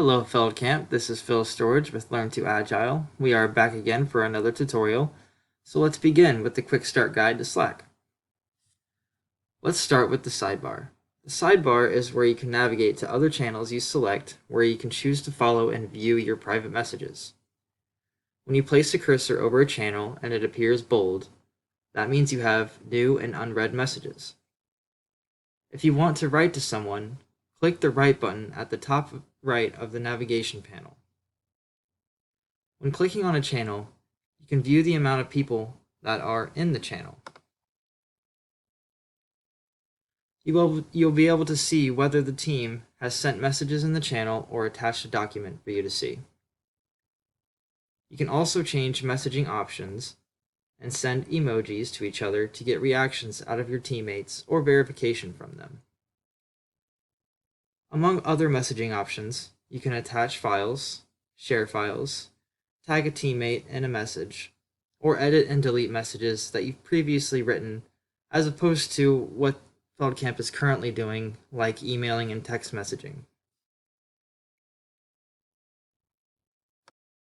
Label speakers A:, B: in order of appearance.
A: Hello Feldcamp, this is Phil Storage with Learn to Agile. We are back again for another tutorial. So let's begin with the quick start guide to Slack. Let's start with the sidebar. The sidebar is where you can navigate to other channels you select, where you can choose to follow and view your private messages. When you place a cursor over a channel and it appears bold, that means you have new and unread messages. If you want to write to someone, click the Write button at the top right of the navigation panel. When clicking on a channel, you can view the amount of people that are in the channel. You'll be able to see whether the team has sent messages in the channel or attached a document for you to see. You can also change messaging options and send emojis to each other to get reactions out of your teammates or verification from them. Among other messaging options, you can attach files, share files, tag a teammate in a message, or edit and delete messages that you've previously written, as opposed to what Feldcamp is currently doing, like emailing and text messaging.